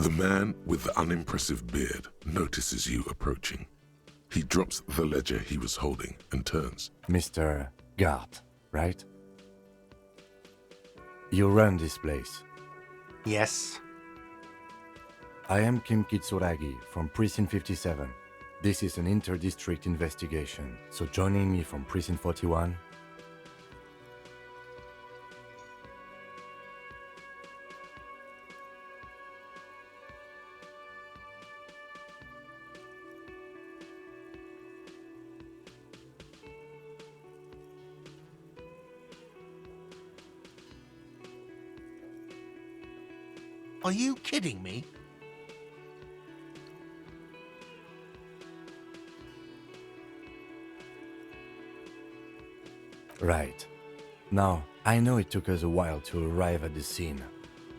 The man with the unimpressive beard notices you approaching. He drops the ledger he was holding and turns. Mr. Gart, right? You run this place. Yes. I am Kim Kitsuragi from Precinct 57. This is an inter-district investigation, so joining me from Precinct 41... Are you kidding me? Right. Now, I know it took us a while to arrive at the scene.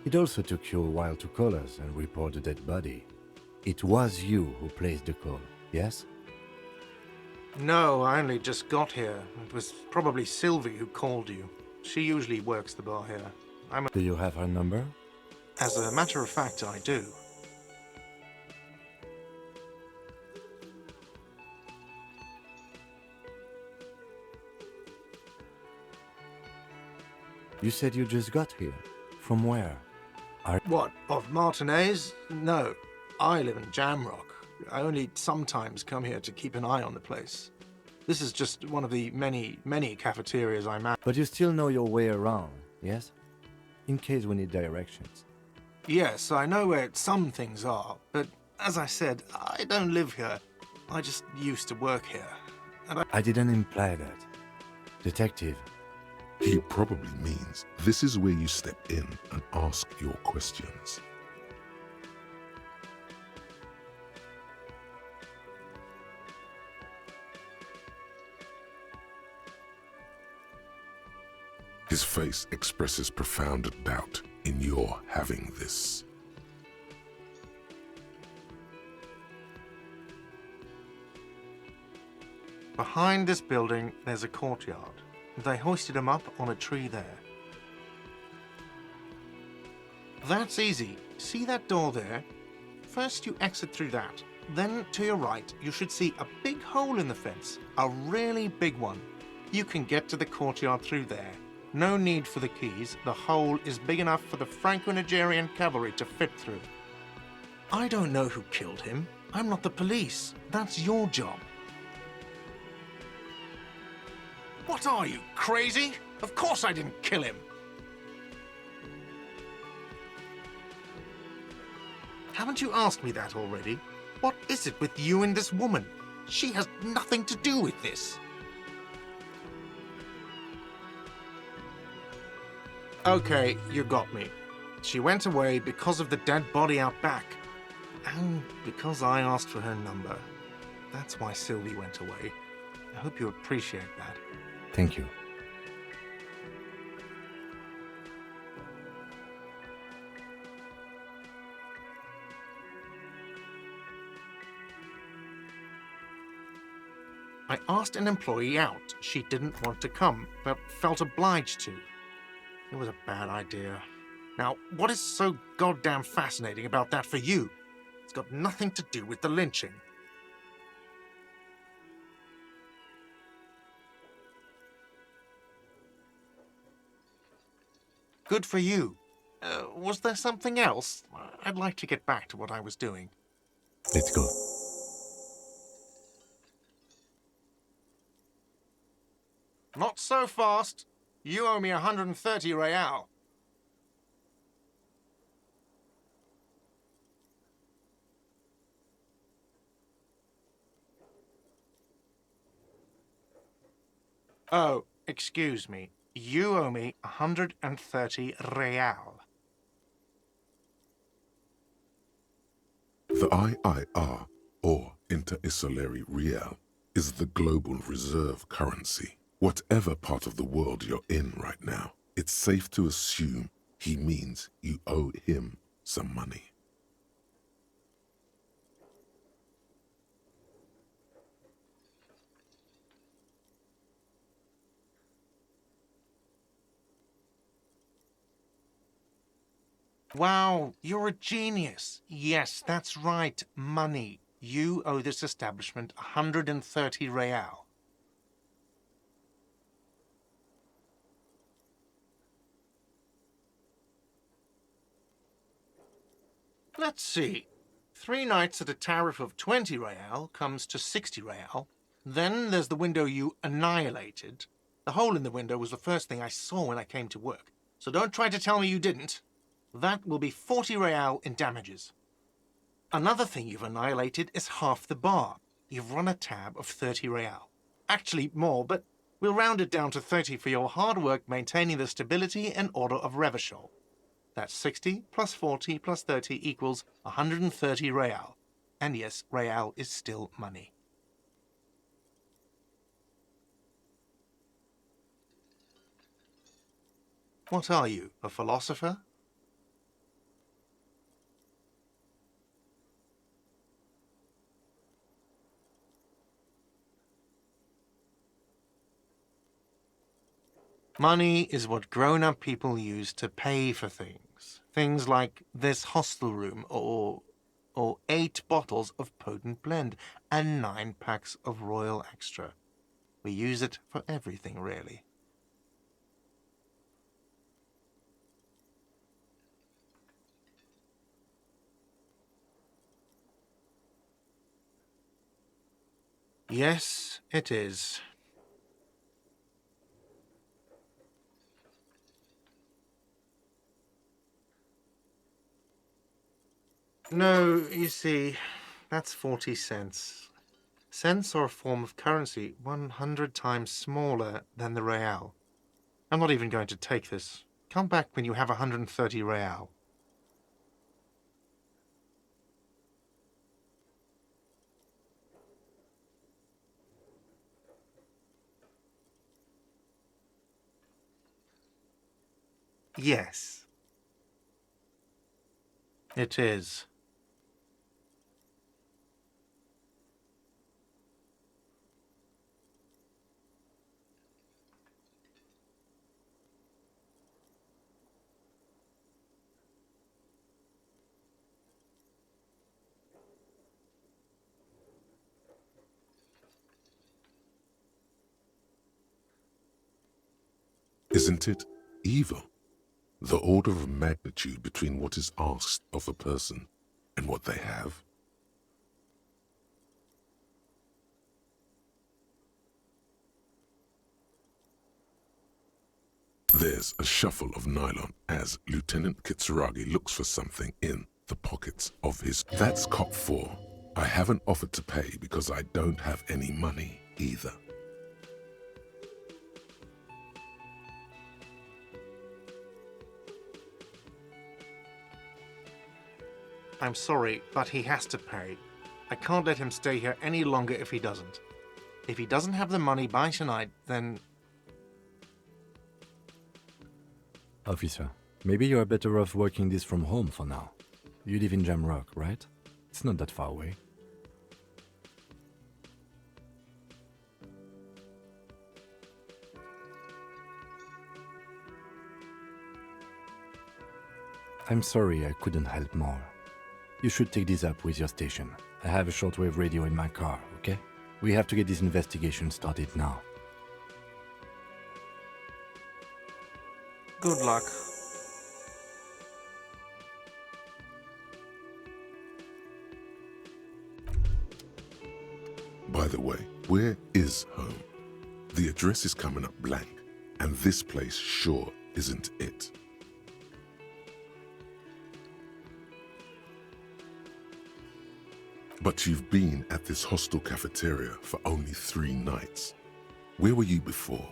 It also took you a while to call us and report the dead body. It was you who placed the call, yes? No, I only just got here. It was probably Sylvie who called you. She usually works the bar here. Do you have her number? As a matter of fact, I do. You said you just got here. From where? What, of Martinez? No, I live in Jamrock. I only sometimes come here to keep an eye on the place. This is just one of the many, many cafeterias I manage. But you still know your way around, yes? In case we need directions. Yes, I know where some things are, but as I said, I don't live here. I just used to work here. And I didn't imply that. Detective. He probably means this is where you step in and ask your questions. His face expresses profound doubt in your having this. behind this building, there's a courtyard. They hoisted him up on a tree there. That's easy. See that door there? First you exit through that. Then to your right, you should see a big hole in the fence. A really big one. You can get to the courtyard through there. No need for the keys. The hole is big enough for the Franco-Nigerian cavalry to fit through. I don't know who killed him. I'm not the police. That's your job. What are you, crazy? Of course I didn't kill him. Haven't you asked me that already? What is it with you and this woman? She has nothing to do with this. Okay, you got me. She went away because of the dead body out back. And because I asked for her number. That's why Sylvie went away. I hope you appreciate that. Thank you. I asked an employee out. She didn't want to come, but felt obliged to. It was a bad idea. Now, what is so goddamn fascinating about that for you? It's got nothing to do with the lynching. Good for you. Was there something else? I'd like to get back to what I was doing. Let's go. Not so fast. You owe me 130 real. Oh, excuse me. You owe me 130 real. The IIR, or Inter-Isolary Real, is the global reserve currency. Whatever part of the world you're in right now, it's safe to assume he means you owe him some money. Wow, you're a genius. Yes, that's right, money. You owe this establishment 130 real. Let's see. 3 nights at a tariff of 20 real comes to 60 real. Then there's the window you annihilated. The hole in the window was the first thing I saw when I came to work. So don't try to tell me you didn't. That will be 40 real in damages. Another thing you've annihilated is half the bar. You've run a tab of 30 real. Actually, more, but we'll round it down to 30 for your hard work maintaining the stability and order of Revachol. That's 60 plus 40 plus 30 equals 130 real. And yes, real is still money. What are you, a philosopher? Money is what grown-up people use to pay for things. Things like this hostel room or 8 bottles of potent blend and 9 packs of Royal Extra. We use it for everything, really. Yes, it is. No, you see, that's 40 cents. Cents are a form of currency 100 times smaller than the real. I'm not even going to take this. Come back when you have 130 real. Yes, it is. Isn't it evil? The order of magnitude between what is asked of a person and what they have. There's a shuffle of nylon as Lieutenant Kitsuragi looks for something in the pockets of his... That's cop 4. I haven't offered to pay because I don't have any money either. I'm sorry, but he has to pay. I can't let him stay here any longer if he doesn't. If he doesn't have the money by tonight, then... Officer, maybe you are better off working this from home for now. You live in Jamrock, right? It's not that far away. I'm sorry I couldn't help more. You should take this up with your station. I have a shortwave radio in my car, okay? We have to get this investigation started now. Good luck. By the way, where is home? The address is coming up blank, and this place sure isn't it. But you've been at this hostel cafeteria for only 3 nights. Where were you before?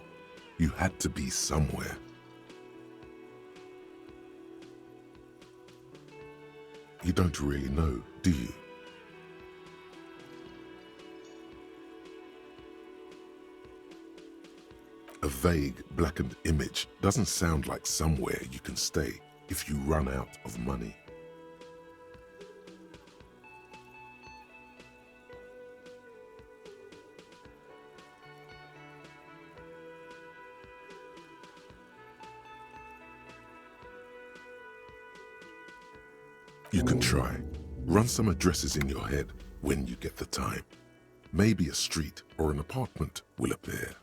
You had to be somewhere. You don't really know, do you? A vague, blackened image doesn't sound like somewhere you can stay if you run out of money. You can try. Run some addresses in your head when you get the time. Maybe a street or an apartment will appear.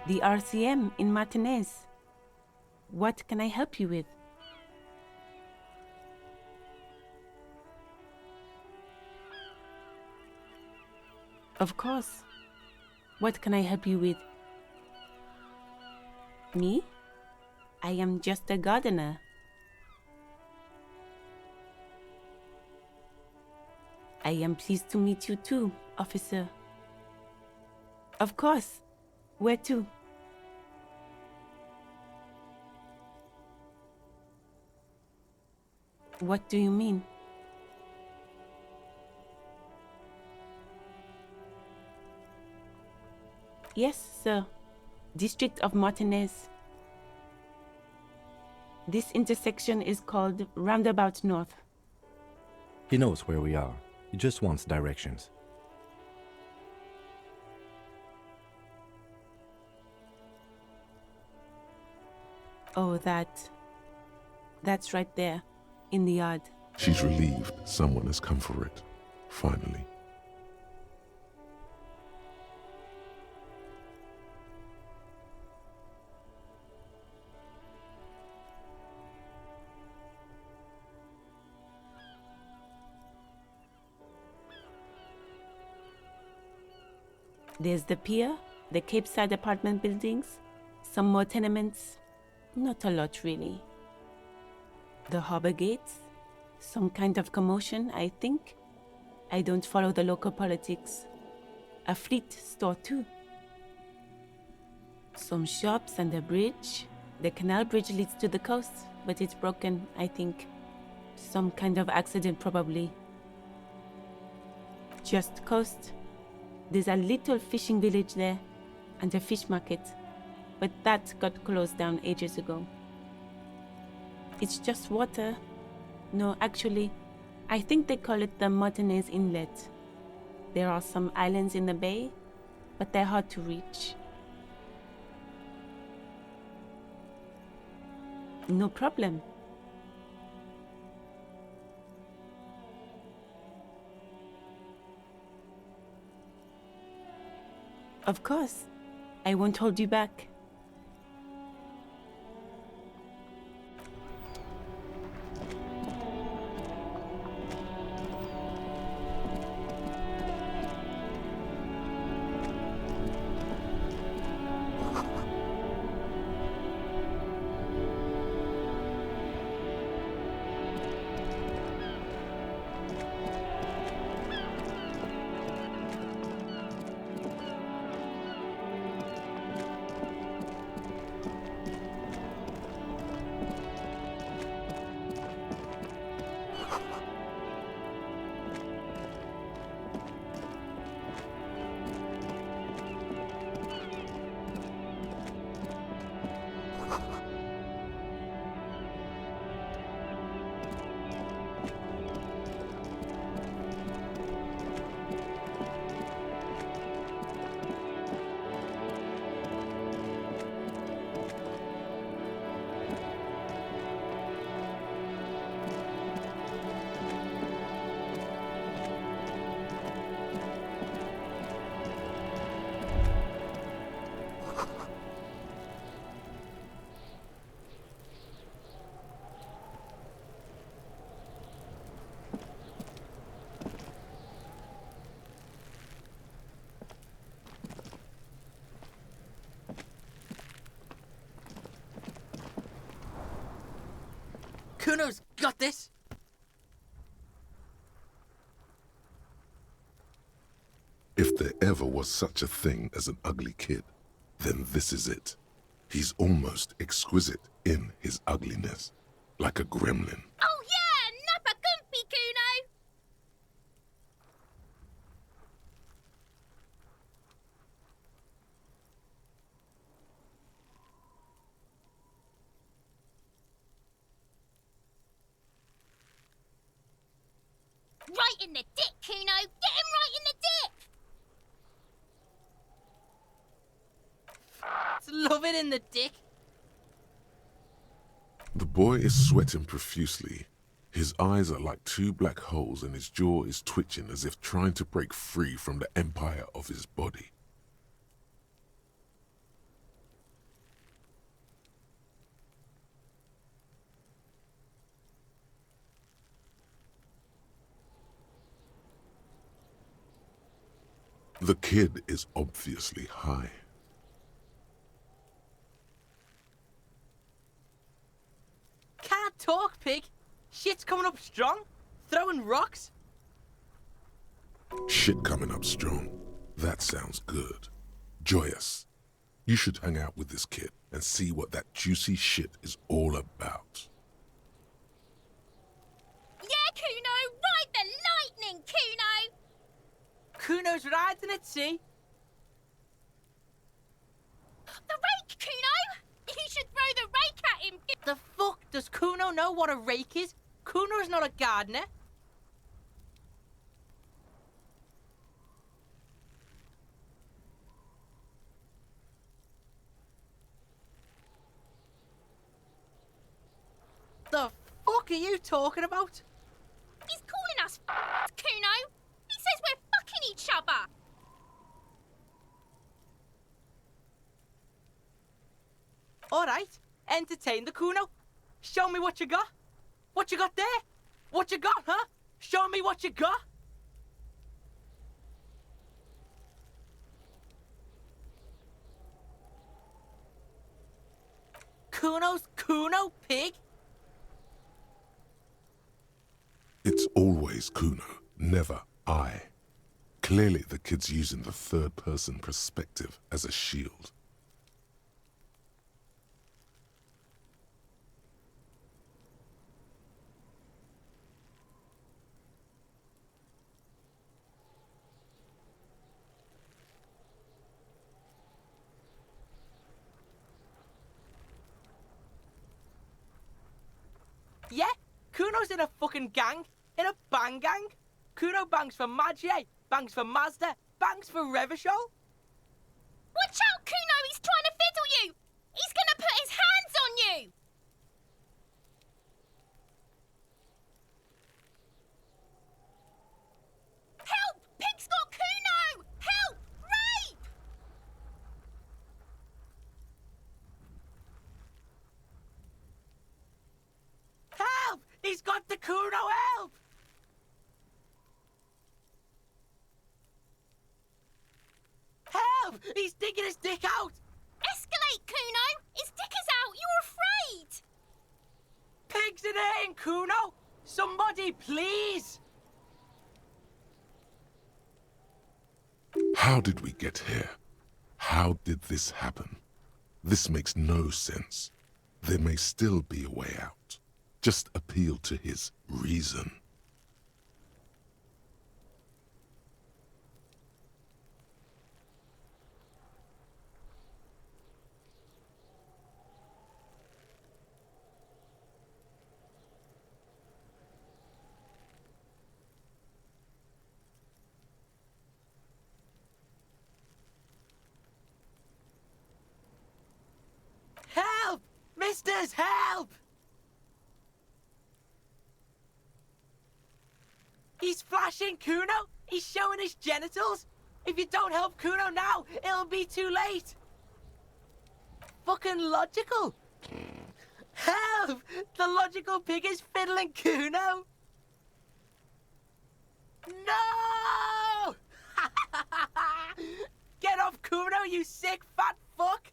The RCM in Martinez. What can I help you with? Of course. What can I help you with? Me? I am just a gardener. I am pleased to meet you too, officer. Of course. Where to? What do you mean? Yes, sir. District of Martinez. This intersection is called Roundabout North. He knows where we are. He just wants directions. Oh, that's right there, in the yard. She's relieved someone has come for it, finally. There's the pier, the Cape Side apartment buildings, some more tenements. Not a lot, really. The harbor gates, some kind of commotion, I think. I don't follow the local politics. A fleet store, too. Some shops and a bridge. The canal bridge leads to the coast, but it's broken, I think. Some kind of accident, probably. Just coast. There's a little fishing village there, and a fish market. But that got closed down ages ago. It's just water. No, actually, I think they call it the Martinez Inlet. There are some islands in the bay, but they're hard to reach. No problem. Of course. I won't hold you back. Kuno's got this. If there ever was such a thing as an ugly kid, then this is it. He's almost exquisite in his ugliness, like a gremlin. Oh yeah, Nappa Gumpy, Kuno! Right in the dick, Kuno! Get him right in the dick! Love it in the dick. The boy is sweating profusely. His eyes are like two black holes and his jaw is twitching as if trying to break free from the empire of his body. The kid is obviously high. Can't talk, pig. Shit's coming up strong. Throwing rocks. Shit coming up strong. That sounds good. Joyous. You should hang out with this kid and see what that juicy shit is all about. Yeah, Kuno! Ride the lightning, Kuno! Kuno's riding it, see? The rake, Kuno! You should throw the rake at him! The fuck does Kuno know what a rake is? Kuno's not a gardener. The fuck are you talking about? He's calling us Kuno! He says we're fucking each other! Alright, entertain the Kuno. Show me what you got. What you got there? What you got, huh? Show me what you got. Kuno's Kuno, pig. It's always Kuno, never I. Clearly the kid's using the third-person perspective as a shield. Yeah, Kuno's in a fucking gang. In a bang gang. Kuno bangs for Magie, bangs for Mazda, bangs for Revachol. Watch out, Kuno! He's trying to fiddle you! He's gonna put his hands on you! Help! Pig's got Kuno! Help! Rape! Help! He's got the Kuno, help! Help! He's digging his dick out! Escalate, Kuno! His dick is out! You're afraid! Pigs in here, Kuno! Somebody, please! How did we get here? How did this happen? This makes no sense. There may still be a way out. Just appeal to his reason. Help! Misters, help! He's flashing Kuno! He's showing his genitals! If you don't help Kuno now, it'll be too late! Fucking logical! Help! The logical pig is fiddling Kuno! No! Get off Kuno, you sick fat fuck!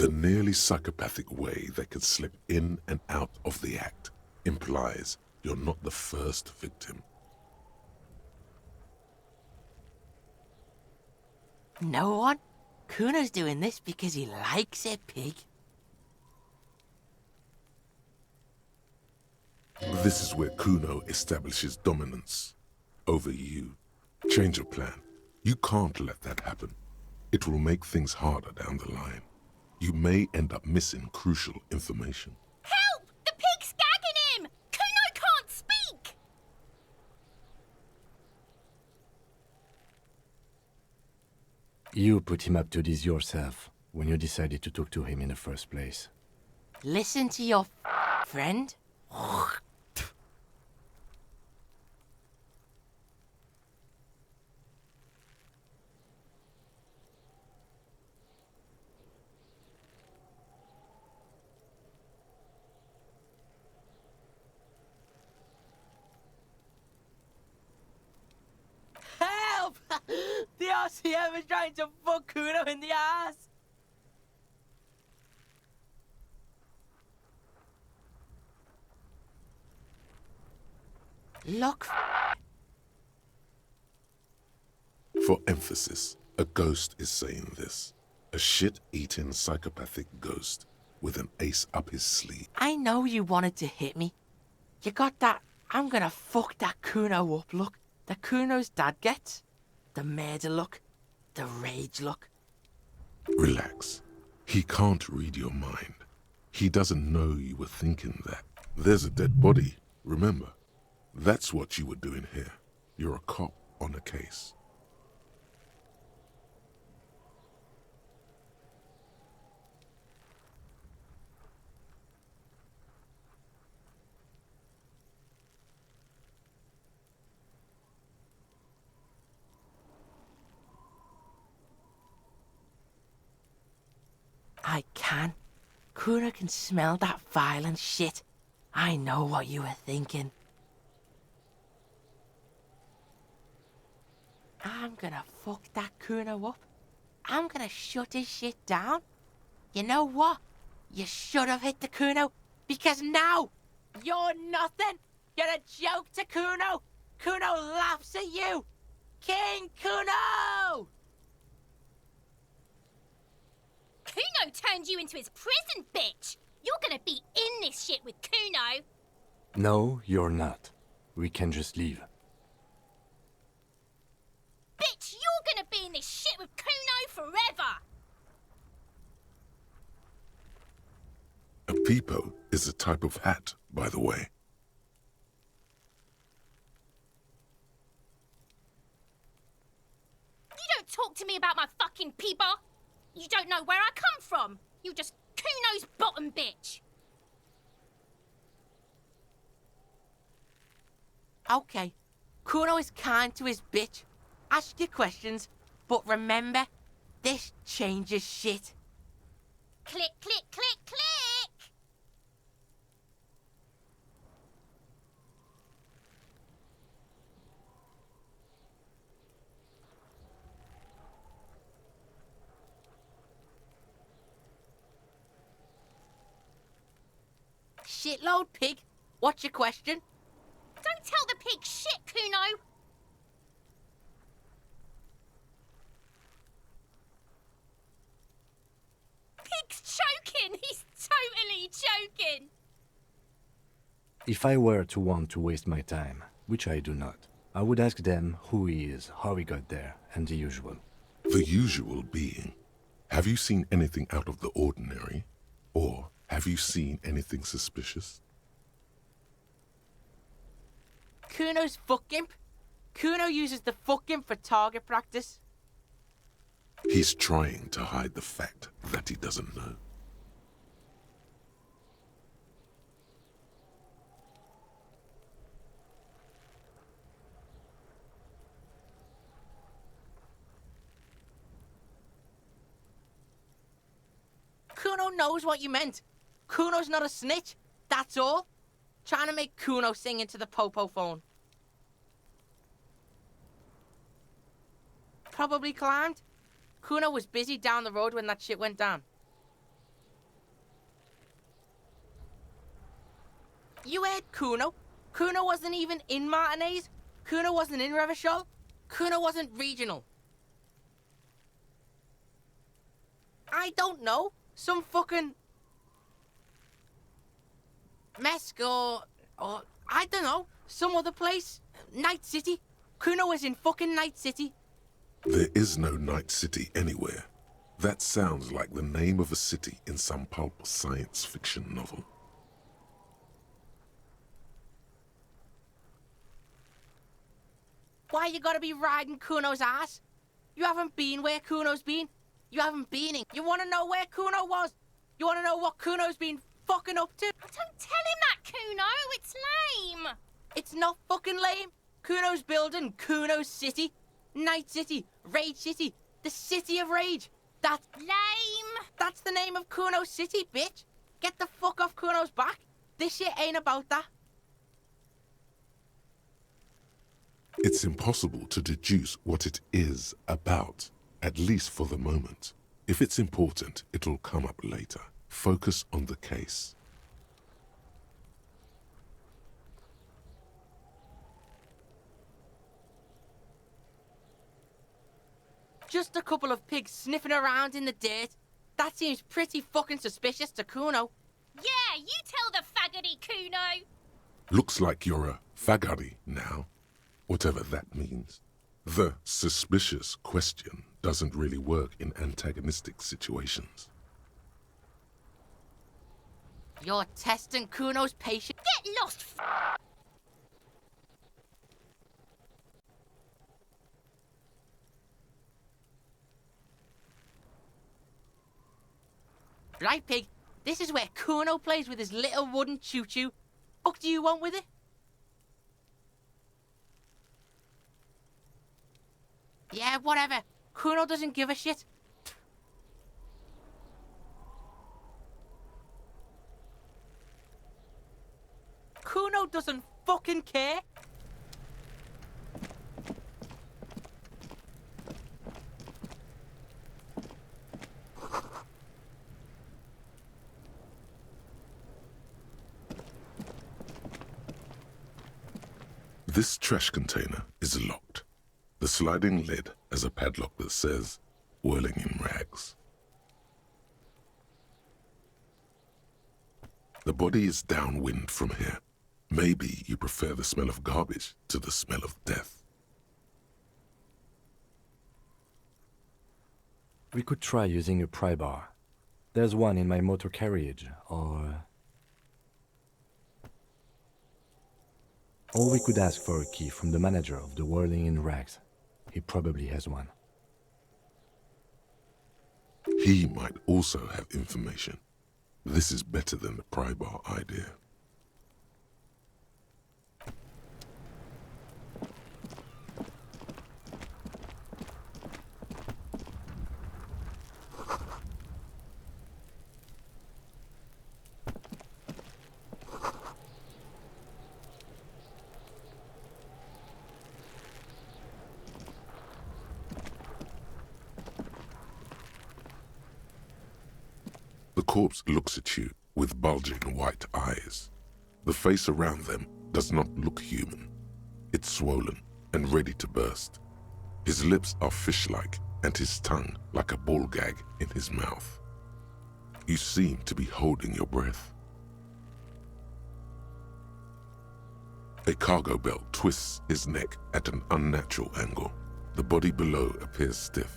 The nearly psychopathic way they could slip in and out of the act implies you're not the first victim. No one? Kuno's doing this because he likes it, pig. This is where Kuno establishes dominance over you. Change your plan. You can't let that happen. It will make things harder down the line. You may end up missing crucial information. Help! The pig's gagging him! Kuno can't speak! You put him up to this yourself when you decided to talk to him in the first place. Listen to your friend. Help! The RCM is trying to fuck Kuno in the ass. Look. For emphasis, a ghost is saying this. A shit-eating psychopathic ghost with an ace up his sleeve. I know you wanted to hit me. You got that I'm gonna fuck that Kuno up look that Kuno's dad gets. The murder look. The rage look. Relax. He can't read your mind. He doesn't know you were thinking that. There's a dead body, remember? That's what you were doing here. You're a cop on a case. I can. Kuno can smell that violent shit. I know what you were thinking. I'm gonna fuck that Kuno up. I'm gonna shut his shit down. You know what? You should have hit the Kuno, because now you're nothing. You're a joke to Kuno. Kuno laughs at you. King Kuno! Kuno turned you into his prison, bitch! You're gonna be in this shit with Kuno! No, you're not. We can just leave. Bitch, you're gonna be in this shit with Kuno forever! A peepo is a type of hat, by the way. You don't talk to me about my fucking peeper! You don't know where I come from! You're just Kuno's bottom bitch! Okay, Kuno is kind to his bitch. Ask your questions, but remember, this changes shit. Click, click, click, click! Shitload pig. What's your question? Don't tell the pig shit, Kuno! Pig's choking! He's totally choking! If I were to want to waste my time, which I do not, I would ask them who he is, how he got there, and the usual. The usual being, have you seen anything out of the ordinary? Or have you seen anything suspicious? Kuno's fuck imp. Kuno uses the fuck imp for target practice. He's trying to hide the fact that he doesn't know. Kuno knows what you meant. Kuno's not a snitch. That's all. Trying to make Kuno sing into the popo phone. Probably climbed. Kuno was busy down the road when that shit went down. You heard Kuno. Kuno wasn't even in Martinez. Kuno wasn't in Revachol. Kuno wasn't regional. I don't know. Some fucking... Mesk or I don't know. Some other place. Night City. Kuno was in fucking Night City. There is no Night City anywhere. That sounds like the name of a city in some pulp science fiction novel. Why you gotta be riding Kuno's ass? You haven't been where Kuno's been. You haven't been in. You wanna know where Kuno was? You wanna know what Kuno's been fucking up to? Don't tell him that, Kuno. It's lame. It's not fucking lame. Kuno's building Kuno's city. Night City. Rage City. The City of Rage. That's the name of Kuno's city, bitch. Get the fuck off Kuno's back. This shit ain't about that. It's impossible to deduce what it is about, at least for the moment. If it's important, it'll come up later. Focus on the case. Just a couple of pigs sniffing around in the dirt. That seems pretty fucking suspicious to Kuno. Yeah, you tell the faggoty, Kuno. Looks like you're a faggoty now, whatever that means. The suspicious question doesn't really work in antagonistic situations. You're testing Kuno's patience. Get lost, Right, pig? This is where Kuno plays with his little wooden choo-choo. Fuck do you want with it? Yeah, whatever. Kuno doesn't give a shit. Kuno doesn't fucking care. This trash container is locked. The sliding lid has a padlock that says, "Whirling in rags." The body is downwind from here. Maybe you prefer the smell of garbage to the smell of death. We could try using a pry bar. There's one in my motor carriage, or we could ask for a key from the manager of the Whirling in Rags. He probably has one. He might also have information. This is better than the pry bar idea. The corpse looks at you with bulging white eyes. The face around them does not look human. It's swollen and ready to burst. His lips are fish-like and his tongue like a ball gag in his mouth. You seem to be holding your breath. A cargo belt twists his neck at an unnatural angle. The body below appears stiff.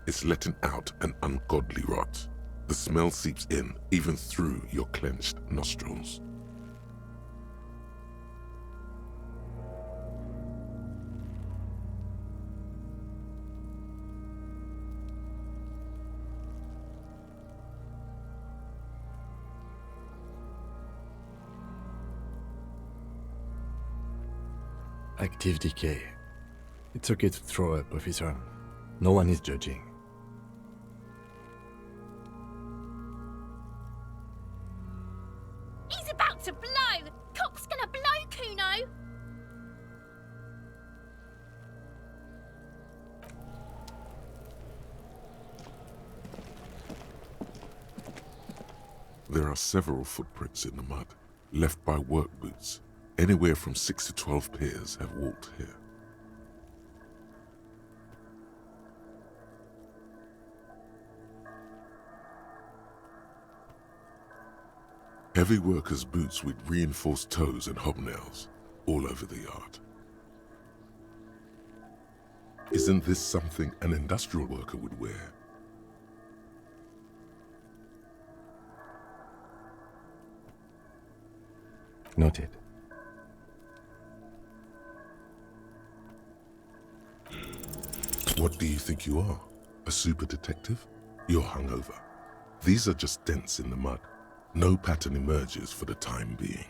It's letting out an ungodly rot. The smell seeps in even through your clenched nostrils. Active decay. It's okay to throw up, officer. No one is judging. He's about to blow. Cop's gonna blow, Kuno. There are several footprints in the mud. left by work boots. Anywhere from 6 to 12 pairs have walked here. Heavy workers' boots with reinforced toes and hobnails all over the yard. Isn't this something an industrial worker would wear? Noted. What do you think you are? A super detective? You're hungover. These are just dents in the mud. No pattern emerges for the time being.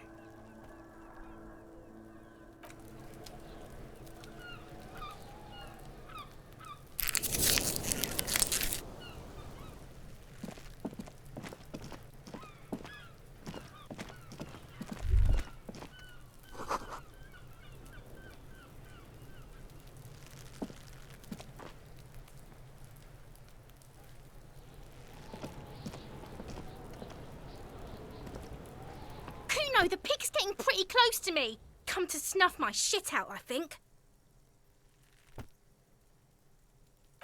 Kuno, the pig's getting pretty close to me. Come to snuff my shit out, I think.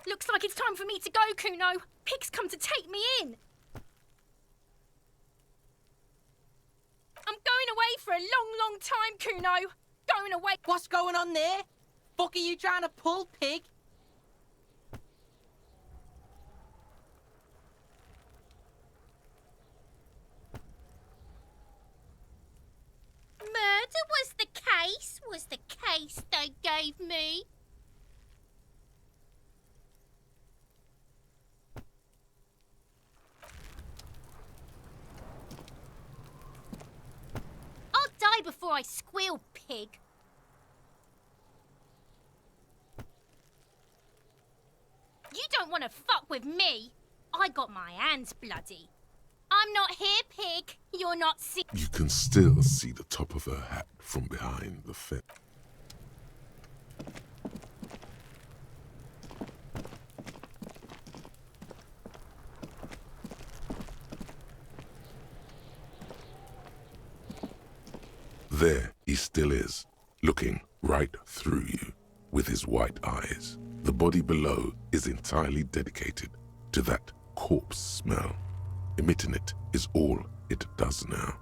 Looks like it's time for me to go, Kuno. Pig's come to take me in. I'm going away for a long, long time, Kuno. Going away. What's going on there? Fuck are you trying to pull, pig? Murder was the case they gave me. I'll die before I squeal, pig. You don't want to fuck with me. I got my hands bloody. I'm not here, pig. You're not see. You can still see the top of her hat from behind the fence. There he still is, looking right through you with his white eyes. The body below is entirely dedicated to that corpse smell. Emitting it is all it does now.